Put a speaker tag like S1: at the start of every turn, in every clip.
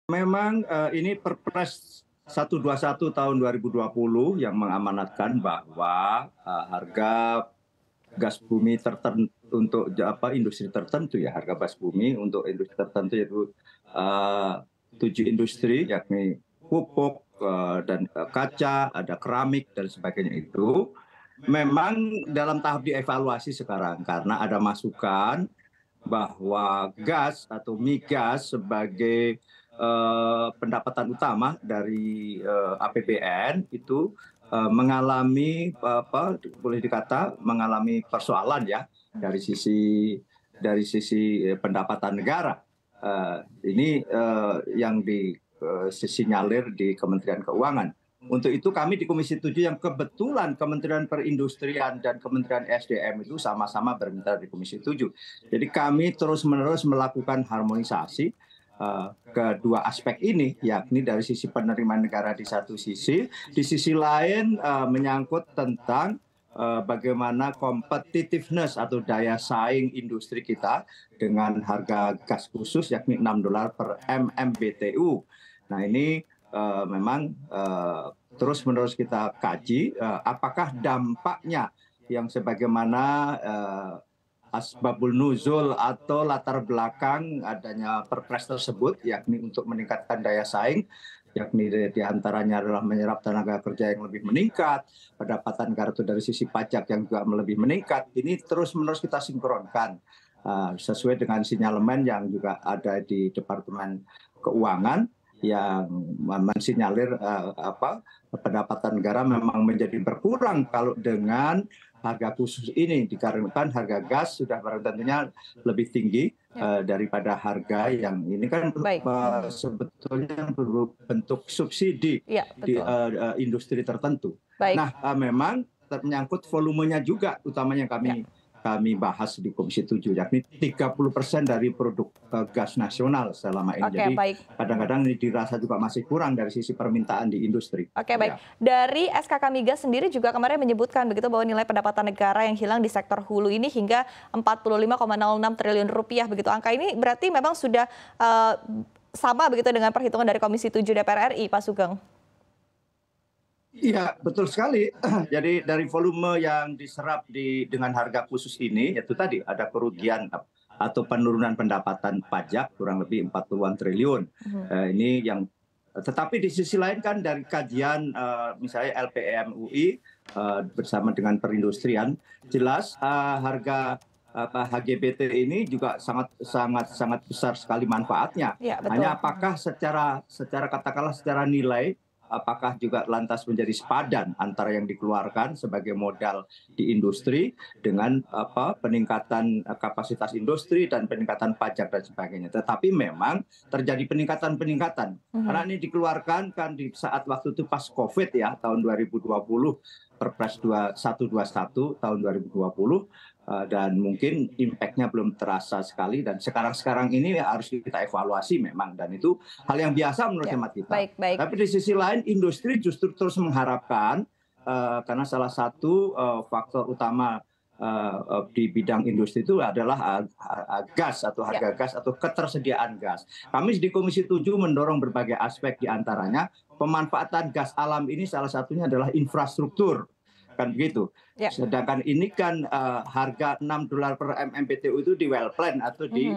S1: Memang ini Perpres 121 tahun 2020 yang mengamanatkan bahwa harga gas bumi tertentu untuk industri tertentu ya, harga gas bumi untuk industri tertentu yaitu eh, 7 industri yakni pupuk dan kaca, ada keramik dan sebagainya itu memang dalam tahap dievaluasi sekarang karena ada masukan bahwa gas atau migas sebagai pendapatan utama dari APBN itu mengalami boleh dikata mengalami persoalan ya dari sisi pendapatan negara. Ini yang disinyalir di Kementerian Keuangan. Untuk itu kami di Komisi 7 yang kebetulan Kementerian Perindustrian dan Kementerian SDM itu sama-sama bermitra di Komisi 7. Jadi kami terus-menerus melakukan harmonisasi kedua aspek ini, yakni dari sisi penerimaan negara di satu sisi, di sisi lain menyangkut tentang bagaimana competitiveness atau daya saing industri kita dengan harga gas khusus yakni $6 per MMBTU. Nah ini memang terus-menerus kita kaji apakah dampaknya yang sebagaimana asbabul nuzul atau latar belakang adanya perpres tersebut, yakni untuk meningkatkan daya saing, yakni diantaranya adalah menyerap tenaga kerja yang lebih meningkat, pendapatan negara itu dari sisi pajak yang juga lebih meningkat. Ini terus-menerus kita sinkronkan sesuai dengan sinyalemen yang juga ada di Departemen Keuangan yang mensinyalir pendapatan negara memang menjadi berkurang kalau dengan harga khusus ini, dikarenakan harga gas sudah tentunya lebih tinggi daripada harga yang ini kan sebetulnya berbentuk subsidi di industri tertentu.
S2: Baik.
S1: Nah, memang menyangkut volumenya juga utamanya kami bahas di Komisi 7, yakni 30% dari produk gas nasional selama ini. Jadi kadang-kadang ini dirasa juga masih kurang dari sisi permintaan di industri.
S2: Oke, baik. Dari SKK Migas sendiri juga kemarin menyebutkan begitu bahwa nilai pendapatan negara yang hilang di sektor hulu ini hingga 45,06 triliun rupiah begitu. Angka ini berarti memang sudah sama begitu dengan perhitungan dari Komisi 7 DPR RI, Pak Sugeng?
S1: Iya, betul sekali. Jadi dari volume yang diserap dengan harga khusus ini, itu tadi ada kerugian atau penurunan pendapatan pajak kurang lebih 40-an triliun. Ini yang, tetapi di sisi lain kan dari kajian misalnya LPM UI bersama dengan perindustrian, jelas harga HGBT ini juga sangat besar sekali manfaatnya.
S2: Ya, betul.
S1: Hanya apakah secara katakanlah secara nilai apakah juga lantas menjadi sepadan antara yang dikeluarkan sebagai modal di industri dengan peningkatan kapasitas industri dan peningkatan pajak dan sebagainya. Tetapi memang terjadi peningkatan karena ini dikeluarkan kan di saat waktu itu pas COVID ya, tahun 2020, Perpres 121 tahun 2020. Dan mungkin impact-nya belum terasa sekali, dan sekarang ini harus kita evaluasi memang, dan itu hal yang biasa menurut hemat kita.
S2: Baik.
S1: Tapi di sisi lain industri justru terus mengharapkan karena salah satu faktor utama di bidang industri itu adalah gas atau harga gas atau ketersediaan gas. Kami di Komisi 7 mendorong berbagai aspek, diantaranya pemanfaatan gas alam ini salah satunya adalah infrastruktur. Kan begitu. Sedangkan ini kan harga $6 per MMBTU itu di well plan atau di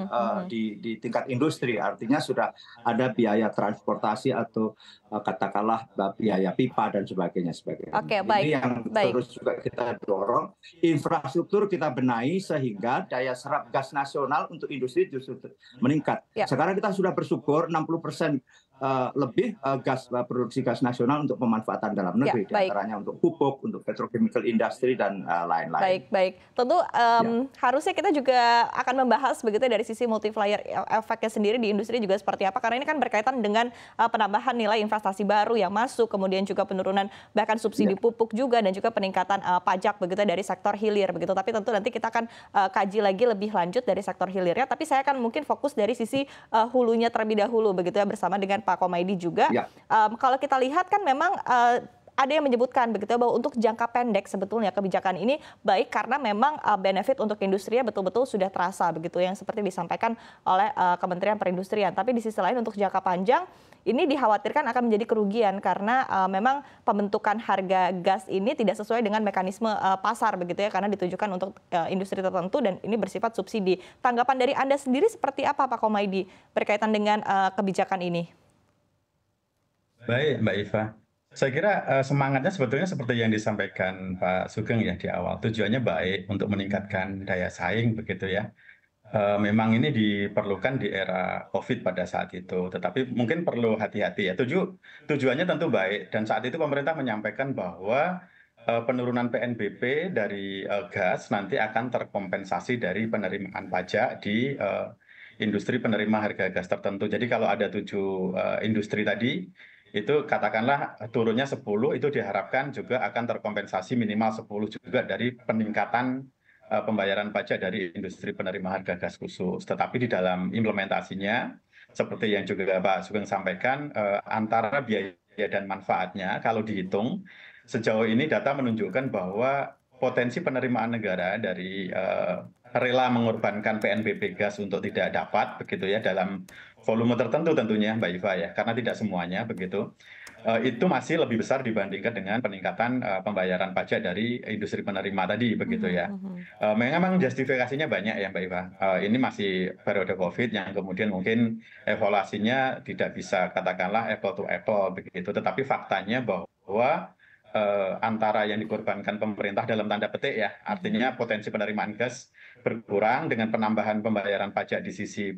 S1: tingkat industri, artinya sudah ada biaya transportasi atau katakanlah biaya pipa dan sebagainya.
S2: Oke, baik.
S1: Ini yang terus juga kita dorong, infrastruktur kita benahi sehingga daya serap gas nasional untuk industri justru meningkat. Sekarang kita sudah bersyukur 60% lebih produksi gas nasional untuk pemanfaatan dalam negeri, diantaranya untuk pupuk, untuk petrochemical industry dan lain-lain.
S2: Baik. Tentu harusnya kita juga akan membahas begitu dari sisi multiplier efeknya sendiri di industri juga seperti apa, karena ini kan berkaitan dengan penambahan nilai investasi baru yang masuk, kemudian juga penurunan bahkan subsidi pupuk juga, dan juga peningkatan pajak begitu dari sektor hilir begitu. Tapi tentu nanti kita akan kaji lagi lebih lanjut dari sektor hilirnya, tapi saya akan mungkin fokus dari sisi hulunya terlebih dahulu begitu ya, bersama dengan Pak Komaydi juga. Kalau kita lihat kan memang ada yang menyebutkan begitu bahwa untuk jangka pendek sebetulnya kebijakan ini baik karena memang benefit untuk industrinya betul-betul sudah terasa begitu yang seperti disampaikan oleh Kementerian Perindustrian. Tapi di sisi lain untuk jangka panjang ini dikhawatirkan akan menjadi kerugian karena memang pembentukan harga gas ini tidak sesuai dengan mekanisme pasar begitu ya karena ditujukan untuk industri tertentu dan ini bersifat subsidi. Tanggapan dari Anda sendiri seperti apa Pak Komaydi berkaitan dengan kebijakan ini?
S3: Baik, Mbak Iva. Saya kira semangatnya sebetulnya seperti yang disampaikan Pak Sugeng ya di awal. Tujuannya baik untuk meningkatkan daya saing begitu ya. Memang ini diperlukan di era COVID pada saat itu, tetapi mungkin perlu hati-hati ya. Tujuannya tentu baik dan saat itu pemerintah menyampaikan bahwa penurunan PNBP dari gas nanti akan terkompensasi dari penerimaan pajak di industri penerima harga gas tertentu. Jadi kalau ada 7 industri tadi, itu katakanlah turunnya 10, itu diharapkan juga akan terkompensasi minimal 10 juga dari peningkatan pembayaran pajak dari industri penerima harga gas khusus. Tetapi di dalam implementasinya, seperti yang juga Pak Sugeng sampaikan, antara biaya dan manfaatnya, kalau dihitung, sejauh ini data menunjukkan bahwa potensi penerimaan negara dari rela mengorbankan PNBP gas untuk tidak dapat, begitu ya, dalam volume tertentu tentunya Mbak Iva ya, karena tidak semuanya begitu. Itu masih lebih besar dibandingkan dengan peningkatan pembayaran pajak dari industri penerima tadi begitu ya. Memang justifikasinya banyak ya Mbak Iva. Ini masih periode COVID yang kemudian mungkin evaluasinya tidak bisa katakanlah apple to apple begitu. Tetapi faktanya bahwa antara yang dikorbankan pemerintah dalam tanda petik ya, artinya potensi penerimaan gas berkurang dengan penambahan pembayaran pajak di sisi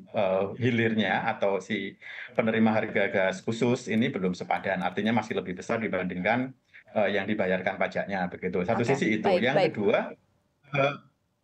S3: hilirnya atau si penerima harga gas khusus ini belum sepadan, artinya masih lebih besar dibandingkan yang dibayarkan pajaknya begitu. Satu sisi itu. Yang kedua,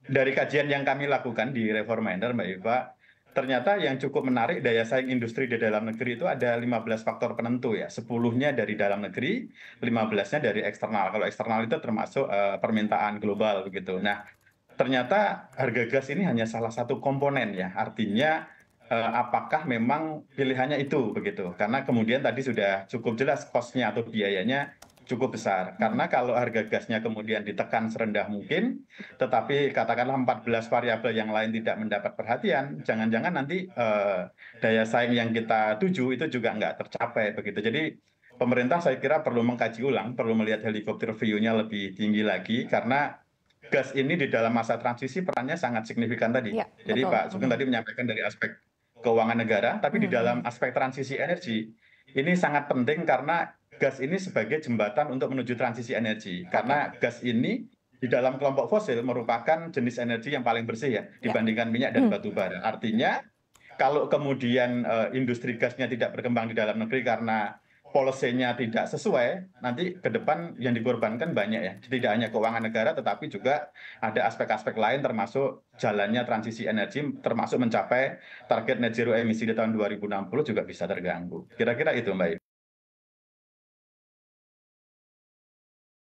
S3: dari kajian yang kami lakukan di Reforminder Mbak Iva, ternyata yang cukup menarik daya saing industri di dalam negeri itu ada 15 faktor penentu ya. 10-nya dari dalam negeri, 15-nya dari eksternal. Kalau eksternal itu termasuk permintaan global begitu. Nah, ternyata harga gas ini hanya salah satu komponen ya. Artinya apakah memang pilihannya itu begitu. Karena kemudian tadi sudah cukup jelas cost-nya atau biayanya cukup besar. Karena kalau harga gasnya kemudian ditekan serendah mungkin, tetapi katakanlah 14 variabel yang lain tidak mendapat perhatian, jangan-jangan nanti daya saing yang kita tuju itu juga nggak tercapai begitu. Jadi pemerintah saya kira perlu mengkaji ulang, perlu melihat helikopter view-nya lebih tinggi lagi, karena gas ini di dalam masa transisi perannya sangat signifikan tadi.
S2: Ya,
S3: jadi
S2: betul.
S3: Pak Sugeng tadi menyampaikan dari aspek keuangan negara, tapi di dalam aspek transisi energi, ini sangat penting karena gas ini sebagai jembatan untuk menuju transisi energi. Karena gas ini di dalam kelompok fosil merupakan jenis energi yang paling bersih ya dibandingkan minyak dan batu bara. Artinya kalau kemudian industri gasnya tidak berkembang di dalam negeri karena policy-nya tidak sesuai, nanti ke depan yang dikorbankan banyak ya. Tidak hanya keuangan negara, tetapi juga ada aspek-aspek lain termasuk jalannya transisi energi, termasuk mencapai target net zero emisi di tahun 2060 juga bisa terganggu. Kira-kira itu Mbak.